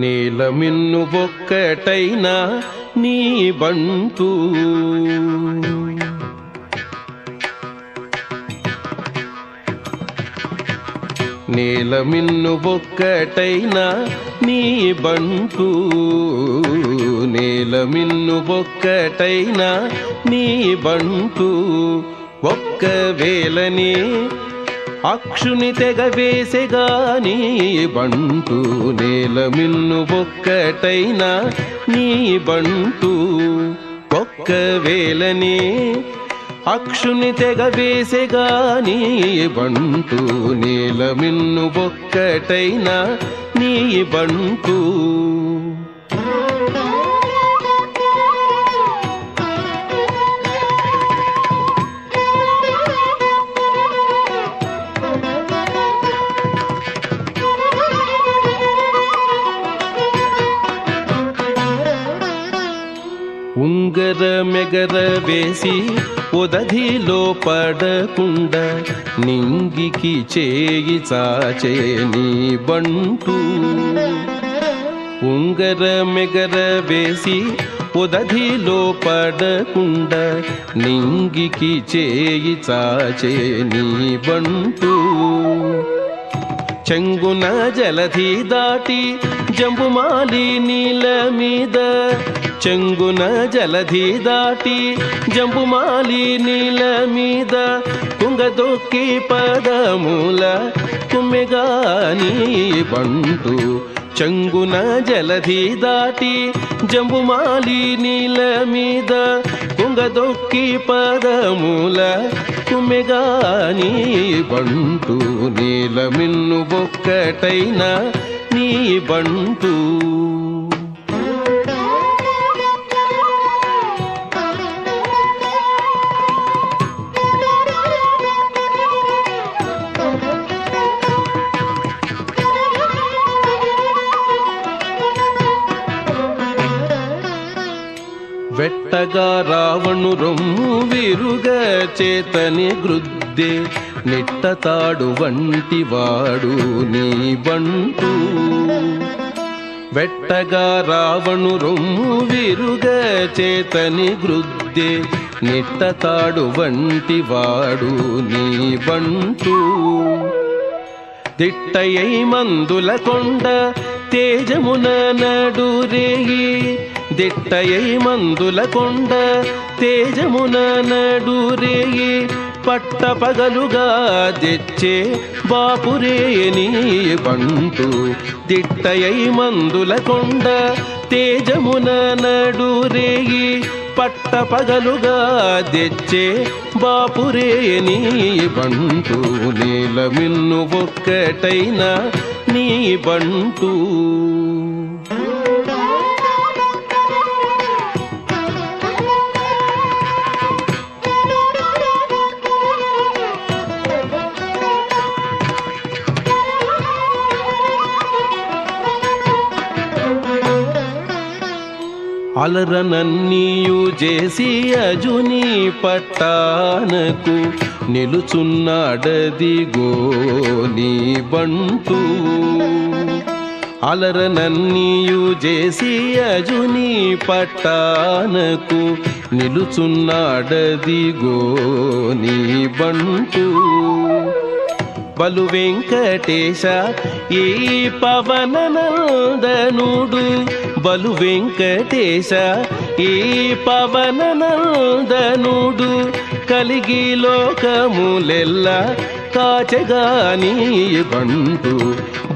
నీలమిన్ను ఒక్కటైనా నీ బంటు నీలమిన్ను ఒక్కటైనా నీ బంటు నీలమిన్ను ఒక్కటైనా నీ బంటు ఒక్కవేళనే అక్షుని తెగవేసెగా నీ బంటు నీలమిన్ను ఒక్కటైనా నీ బంటు ఒక్కవేళనే అక్షుని తెగవేసెగా నీ బంటు నీలమిన్ను ఒక్కటైనా నీ బంటు ఉంగర మెగర వేసి ఉదధిలో పడకుండా నింగికి చేయి చాచే నీ బంటు ఉంగర మెగర వేసి ఉదధిలో పడకుండా నింగికి చేయి చాచే నీ బంటు చెంగున జలధి దాటి జంబుమాలి నీల మీద చెంగున జలధి దాటి జంబుమాలి నీల మీద కుంగదొక్కి పదమూల కుమ్మెగా నీ బంటు చెంగున జలధి దాటి జంబుమాలి నీల మీద కుంగదొక్కి పదమూల కుమ్మెగా నీ బంటు నీలమిన్ను ఒక్కటైనా నీ బంటు వెట్టగా రావణు రొమ్ము విరుగ చేతని గృద్దే నిట్టతాడు వంటి వాడు నీ బంటు వెట్టగా రావణు రొమ్ము విరుగ చేతని గృద్దే నిట్టతాడు వంటి వాడు నీ బంటు దిట్టయై మందుల కొండ తేజమున నడురేయి దిట్టయై మందుల కొండ తేజమున నడురేయి పట్ట పగలుగా తెచ్చే బాపురే నీ బంటు దిట్టయై మందుల కొండ తేజమున నడురేయి పట్ట పగలుగా తెచ్చే బాపురే నీ బంటు నీలమిన్ను ఒక్కటైనా నీ బంటు అలరనన్నీయు చేసి అజుని పట్టానకు నిలుచున్నాడదిగో నీ బంటు అలరనన్నీయు చేసి అజుని పట్టానకు నిలుచున్నాడదిగో నీ బంటు బలు వెంకటేశ ఈ పవననందనుడు బలు వెంకటేశ ఈ పవననందనుడు కలిగి లోకములెల్ల కాచగా నీ బంటు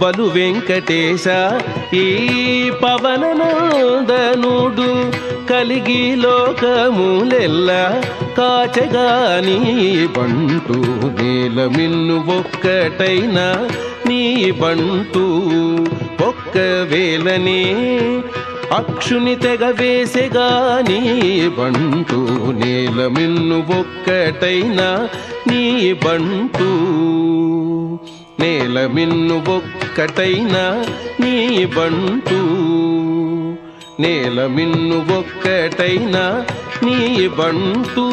బలు వెంకటేశ ఈ పవననందనుడు కలిగి లోకములెల్ల కాచగా నీ బంటు నీలమిన్ను ఒక్కటైనా నీ బంటు ఒక్కవేళనే అక్షుని తెగవేసెగా నీ బంటు నీలమిన్ను ఒక్కటైనా నీ బంటు నీలమిన్ను ఒక్కటైనా నీ బంటు నీలమిన్ను ఒక్కటైనా నీ బంటు